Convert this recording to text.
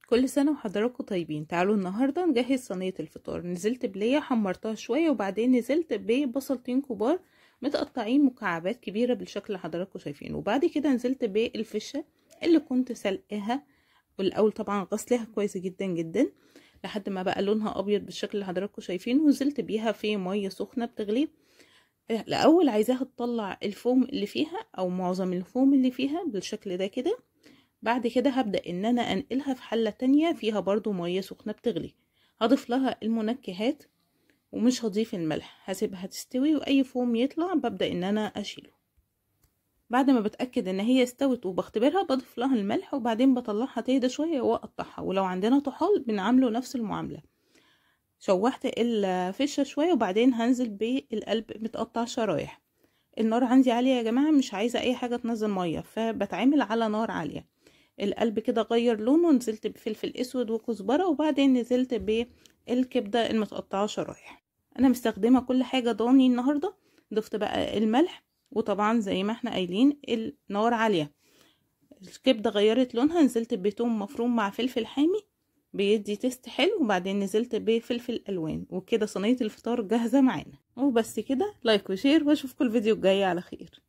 كل سنة وحضراتكم طيبين. تعالوا النهاردة نجهز صينية الفطار. نزلت بلية حمرتها شوية، وبعدين نزلت ببصلتين كبار متقطعين مكعبات كبيرة بالشكل اللي حضراتكم شايفينه، وبعد كده نزلت بالفشة اللي كنت سلقاها، والاول طبعا غسلها كويس جدا جدا لحد ما بقى لونها ابيض بالشكل اللي حضراتكم شايفينه، ونزلت بيها في مية سخنة بتغلي. الاول عايزاها تطلع الفوم اللي فيها او معظم الفوم اللي فيها بالشكل ده كده. بعد كده هبدأ ان انا انقلها في حلة تانية فيها برضو مية سخنة بتغلي. هضيف لها المنكهات ومش هضيف الملح، هسيبها تستوي، واي فوم يطلع ببدأ ان انا اشيله. بعد ما بتأكد ان هي استوت وبختبرها بضيف لها الملح، وبعدين بطلعها تهدى شوية واقطعها. ولو عندنا طحال بنعمله نفس المعاملة. شوحت الفشة شوية وبعدين هنزل بالقلب متقطع شرايح. النار عندي عالية يا جماعة، مش عايزة اي حاجة تنزل مية، فبتعامل على نار عالية. القلب كده غير لونه، نزلت بفلفل اسود وكزبرة، وبعدين نزلت بالكبدة المتقطعة شرايح. انا مستخدمة كل حاجة ضاني النهاردة. ضفت بقى الملح، وطبعا زي ما احنا قايلين النار عالية. الكبدة غيرت لونها، نزلت بتوم مفروم مع فلفل حامي بيدي تيست حلو، وبعدين نزلت بفلفل الوان، وكده صينية الفطار جاهزة معانا. وبس كده، لايك وشير، واشوفكم الفيديو الجاي على خير.